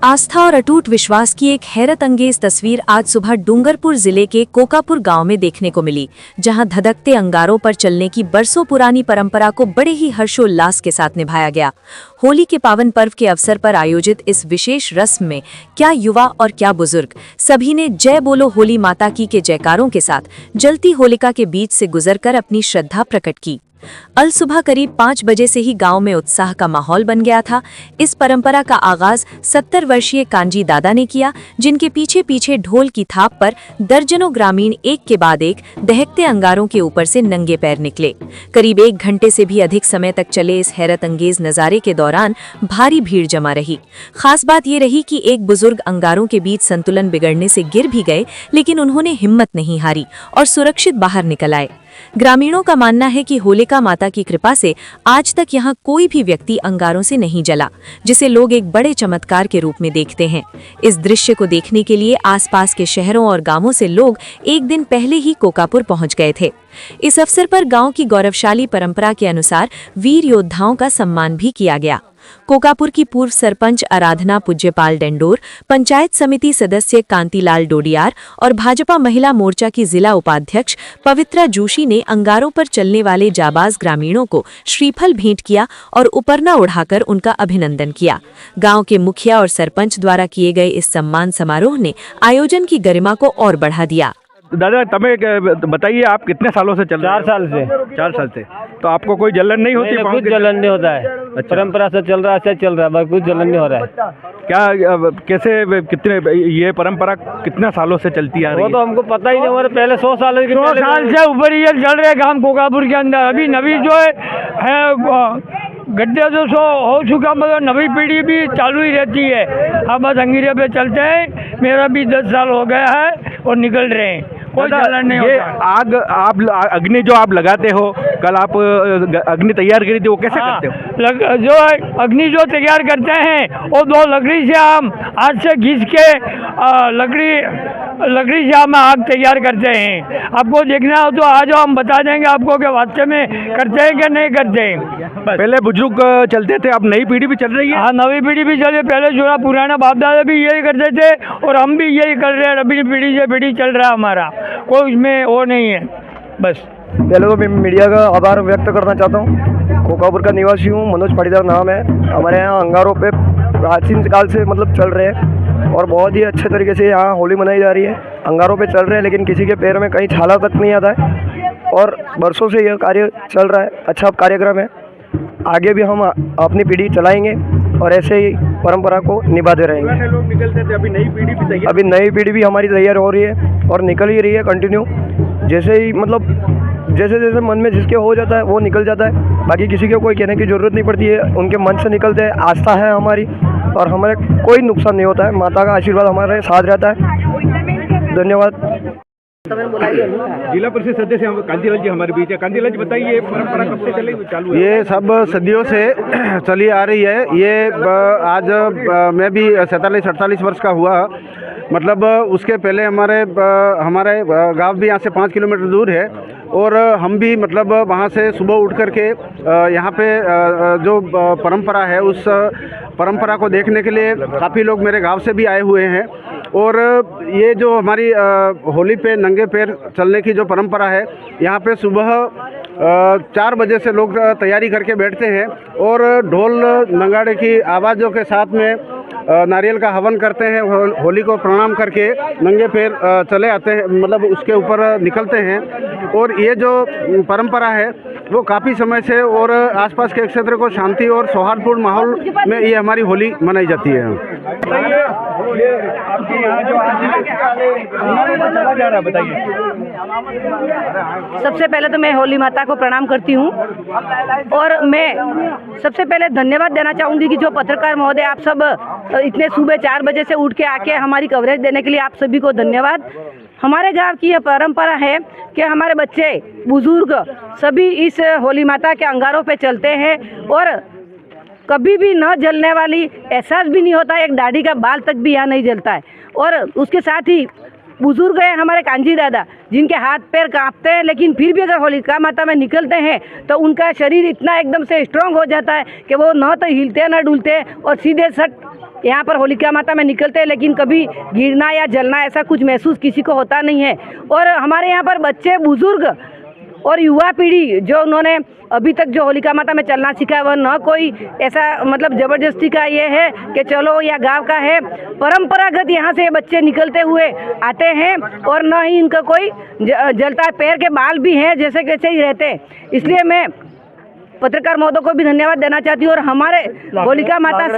आस्था और अटूट विश्वास की एक हैरत अंगेज तस्वीर आज सुबह डूंगरपुर जिले के कोकापुर गांव में देखने को मिली, जहां धधकते अंगारों पर चलने की बरसों पुरानी परंपरा को बड़े ही हर्षोल्लास के साथ निभाया गया। होली के पावन पर्व के अवसर पर आयोजित इस विशेष रस्म में क्या युवा और क्या बुजुर्ग सभी ने जय बोलो होली माता की के जयकारों के साथ जलती होलिका के बीच से गुजरकर अपनी श्रद्धा प्रकट की। अल सुबह करीब 5 बजे से ही गांव में उत्साह का माहौल बन गया था। इस परंपरा का आगाज 70 वर्षीय कांजी दादा ने किया, जिनके पीछे पीछे ढोल की थाप पर दर्जनों ग्रामीण एक के बाद एक दहकते अंगारों के ऊपर से नंगे पैर निकले। करीब 1 घंटे से भी अधिक समय तक चले इस हैरत अंगेज नजारे के दौरान भारी भीड़ जमा रही। खास बात ये रही कि एक बुजुर्ग अंगारों के बीच संतुलन बिगड़ने से गिर भी गए, लेकिन उन्होंने हिम्मत नहीं हारी और सुरक्षित बाहर निकल आए। ग्रामीणों का मानना है कि होलिका माता की कृपा से आज तक यहां कोई भी व्यक्ति अंगारों से नहीं जला, जिसे लोग एक बड़े चमत्कार के रूप में देखते हैं। इस दृश्य को देखने के लिए आसपास के शहरों और गांवों से लोग एक दिन पहले ही कोकापुर पहुंच गए थे। इस अवसर पर गांव की गौरवशाली परंपरा के अनुसार वीर योद्धाओं का सम्मान भी किया गया। कोकापुर की पूर्व सरपंच आराधना पूज्यपाल डेंडोर, पंचायत समिति सदस्य कांतिलाल डोडियार और भाजपा महिला मोर्चा की जिला उपाध्यक्ष पवित्रा जोशी ने अंगारों पर चलने वाले जाबाज ग्रामीणों को श्रीफल भेंट किया और उपरना उड़ाकर उनका अभिनंदन किया। गांव के मुखिया और सरपंच द्वारा किए गए इस सम्मान समारोह ने आयोजन की गरिमा को और बढ़ा दिया। दादा तमें बताइए, आप कितने सालों से चल रहे हैं? 4 साल से। 4 साल से। तो आपको कोई जलन नहीं होती? कुछ जलन नहीं होता है। अच्छा। परंपरा से चल रहा है, बस कुछ जलन नहीं हो रहा है। क्या कैसे कितने ये परंपरा कितने सालों से चलती आ रही है? वो तो हमको पता ही नहीं, हमारे पहले 100 साल से ऊपर ये चल रहे काम कोकापुर के अंदर। अभी नवी जो है गड्ढे जो हो चुका, मगर नवी पीढ़ी भी चालू ही रहती है। हम बस अंगीरे पे चलते हैं। मेरा भी 10 साल हो गया है और निकल रहे हैं, कोई जलन नहीं ये होता। आग आप अग्नि जो आप लगाते हो, कल आप अग्नि तैयार करी थी, वो कैसे करते हो? जो अग्नि जो तैयार करते हैं वो 2 लकड़ी से हम हाथ से घिस के लकड़ी से हम आग तैयार करते हैं। आपको देखना हो तो आ जाओ, हम बता देंगे आपको कि वास्तव में करते हैं कि नहीं करते हैं। पहले बुजुर्ग चलते थे, अब नई पीढ़ी भी चल रही है। हाँ, नवी पीढ़ी भी चले। पहले जो पुराना बाप दादा भी यही करते थे और हम भी यही कर रहे हैं। अभी पीढ़ी से पीढ़ी चल रहा है हमारा, कोई उसमें वो नहीं है। बस पहले तो मैं मीडिया का आभार व्यक्त करना चाहता हूँ। कोकापुर का निवासी हूँ, मनोज पाटीदार नाम है। हमारे यहाँ अंगारों पे प्राचीन काल से चल रहे हैं और बहुत ही अच्छे तरीके से यहाँ होली मनाई जा रही है। अंगारों पे चल रहे हैं, लेकिन किसी के पैर में कहीं छाला तक नहीं आता है और बरसों से यह कार्य चल रहा है। अच्छा कार्यक्रम है। आगे भी हम अपनी पीढ़ी चलाएंगे और ऐसे ही परंपरा को निभाते रहेंगे। लोग निकलते थे, अभी नई पीढ़ी भी हमारी तैयार हो रही है और निकल ही रही है कंटिन्यू। जैसे ही जैसे जैसे मन में जिसके हो जाता है वो निकल जाता है। बाकी किसी को कोई कहने की ज़रूरत नहीं पड़ती है, उनके मन से निकलते हैं। आस्था है हमारी और हमारे कोई नुकसान नहीं होता है। माता का आशीर्वाद हमारे साथ रहता है। धन्यवाद। जिला परिषद सदस्य कांतिलाल जी हमारे बीच है। कांतिलाल जी बताइए, ये परंपरा कब से चालू है? ये सब सदियों से चली आ रही है। ये आज मैं भी 47-48 वर्ष का हुआ। मतलब उसके पहले हमारे गांव भी यहाँ से 5 किलोमीटर दूर है और हम भी मतलब वहाँ से सुबह उठ करके यहाँ पे जो परंपरा है उस परंपरा को देखने के लिए काफ़ी लोग मेरे गांव से भी आए हुए हैं। और ये जो हमारी होली पे नंगे पैर चलने की जो परंपरा है, यहाँ पे सुबह 4 बजे से लोग तैयारी करके बैठते हैं और ढोल नगाड़े की आवाज़ों के साथ में नारियल का हवन करते हैं। होली को प्रणाम करके नंगे पैर चले आते हैं, मतलब उसके ऊपर निकलते हैं। और ये जो परंपरा है वो काफ़ी समय से और आसपास के क्षेत्र को शांति और सौहार्दपूर्ण माहौल में ये हमारी होली मनाई जाती है। सबसे पहले तो मैं होली माता को प्रणाम करती हूँ और मैं सबसे पहले धन्यवाद देना चाहूँगी कि जो पत्रकार महोदय आप सब इतने सुबह 4 बजे से उठ के आके हमारी कवरेज देने के लिए आप सभी को धन्यवाद। हमारे गांव की यह परंपरा है कि हमारे बच्चे बुजुर्ग सभी इस होली माता के अंगारों पे चलते हैं और कभी भी न जलने वाली एहसास भी नहीं होता। एक दाढ़ी का बाल तक भी यहाँ नहीं जलता है। और उसके साथ ही बुजुर्ग हैं हमारे कांजी दादा, जिनके हाथ पैर कांपते हैं, लेकिन फिर भी अगर होलिका माता में निकलते हैं तो उनका शरीर इतना एकदम से स्ट्रांग हो जाता है कि वो न तो हिलते न डुलते और सीधे सट यहाँ पर होलिका माता में निकलते हैं, लेकिन कभी गिरना या जलना ऐसा कुछ महसूस किसी को होता नहीं है। और हमारे यहाँ पर बच्चे, बुजुर्ग और युवा पीढ़ी जो उन्होंने अभी तक जो होलिका माता में चलना सीखा है, वह न कोई ऐसा मतलब ज़बरदस्ती का ये है कि चलो या गांव का है, परंपरागत यहाँ से बच्चे निकलते हुए आते हैं और न ही इनका कोई जलता पैर के बाल भी हैं, जैसे कैसे ही रहते हैं। इसलिए मैं पत्रकार महोदय को भी धन्यवाद देना चाहती हूँ और हमारे होलिका माता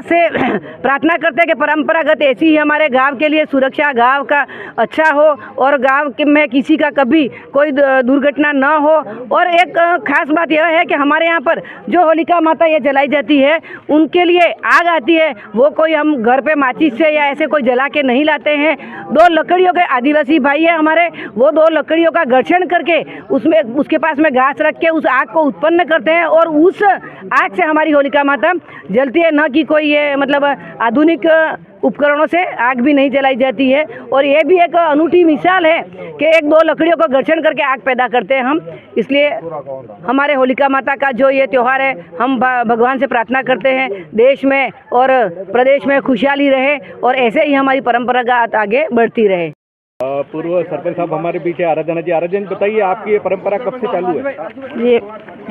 से प्रार्थना करते हैं कि परंपरागत ऐसी ही हमारे गांव के लिए सुरक्षा, गांव का अच्छा हो और गांव में किसी का कभी कोई दुर्घटना न हो। और एक खास बात यह है कि हमारे यहाँ पर जो होलिका माता ये जलाई जाती है, उनके लिए आग आती है, वो कोई हम घर पे माचिस से या ऐसे कोई जला के नहीं लाते हैं। 2 लकड़ियों के आदिवासी भाई है हमारे, वो 2 लकड़ियों का घर्षण करके उसमें उसके पास में घास रख के उस आग को उत्पन्न करते हैं और उस आग से हमारी होलिका माता जलती है। न कि कोई ये मतलब आधुनिक उपकरणों से आग भी नहीं जलाई जाती है। और ये भी एक अनूठी मिसाल है कि 1-2 लकड़ियों को घर्षण करके आग पैदा करते हैं हम। इसलिए हमारे होलिका माता का जो ये त्यौहार है, हम भगवान से प्रार्थना करते हैं देश में और प्रदेश में खुशहाली रहे और ऐसे ही हमारी परंपरा आगे बढ़ती रहे। पूर्व सरपंच साहब हमारे पीछे आराधना जी बताइए, आपकी ये परंपरा कब से चालू है? ये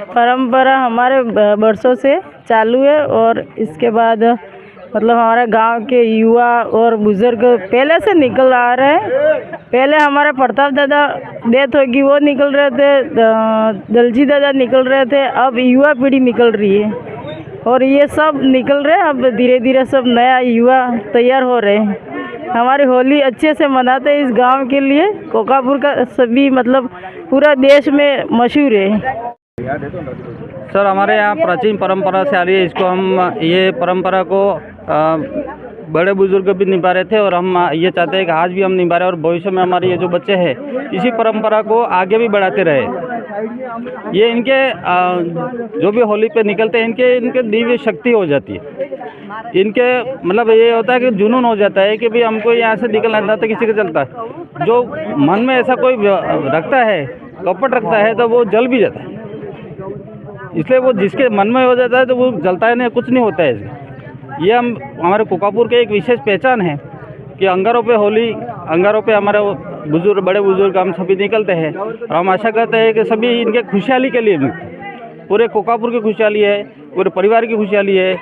परंपरा हमारे बरसों से चालू है और इसके बाद मतलब हमारे गांव के युवा और बुजुर्ग पहले से निकल आ रहे हैं। पहले हमारे प्रताप दादा डेथ होगी, वो निकल रहे थे, दलजी दादा निकल रहे थे, अब युवा पीढ़ी निकल रही है और ये सब निकल रहे हैं। अब धीरे धीरे सब नया युवा तैयार हो रहे हैं। हमारी होली अच्छे से मनाते हैं इस गांव के लिए। कोकापुर का सभी मतलब पूरा देश में मशहूर है। सर हमारे यहाँ प्राचीन परंपरा से आ रही है, इसको हम ये परंपरा को बड़े बुजुर्ग भी निभा रहे थे और हम ये चाहते हैं कि आज भी हम निभा रहे हैं और भविष्य में हमारे ये जो बच्चे हैं इसी परंपरा को आगे भी बढ़ाते रहे। ये इनके जो भी होली पे निकलते हैं इनके दिव्य शक्ति हो जाती है। इनके मतलब ये होता है कि जुनून हो जाता है कि भाई हमको यहाँ से निकलना था, तो किसी का चलता है। जो मन में ऐसा कोई रखता है, कपट रखता है, तो वो जल भी जाता है। इसलिए वो जिसके मन में हो जाता है तो वो जलता है नहीं, कुछ नहीं होता है इसमें। ये हम हमारे कोकापुर के एक विशेष पहचान है कि अंगारों पे होली, अंगारों पे हमारे बुजुर्ग, बड़े बुजुर्ग हम सभी निकलते हैं और हम आशा करते हैं कि सभी इनके खुशहाली के लिए, पूरे कोकापुर की खुशहाली है, पूरे परिवार की खुशहाली है,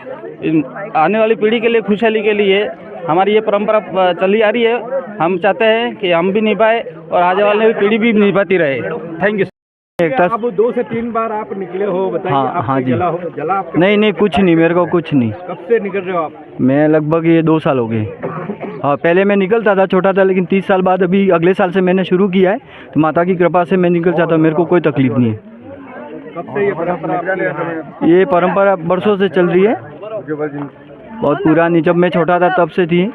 आने वाली पीढ़ी के लिए खुशहाली के लिए हमारी ये परंपरा चली आ रही है। हम चाहते हैं कि हम भी निभाएं और आने वाली पीढ़ी भी निभाती रहे। Thank you. अब 2 से 3 बार आप निकले हो, बताइए। हाँ जी। जला आपका? नहीं कुछ नहीं, मेरे को कुछ नहीं। कब से निकल रहे हो आप? मैं लगभग ये 2 साल हो गए। हाँ, पहले मैं निकलता था, छोटा था, लेकिन 30 साल बाद अभी अगले साल से मैंने शुरू किया है, तो माता की कृपा से मैं निकल जाता हूँ, मेरे को कोई तकलीफ नहीं है। कब से ये परंपरा? ये परंपरा बरसों से चल रही है, बहुत पुरानी, जब मैं छोटा था तब से थी।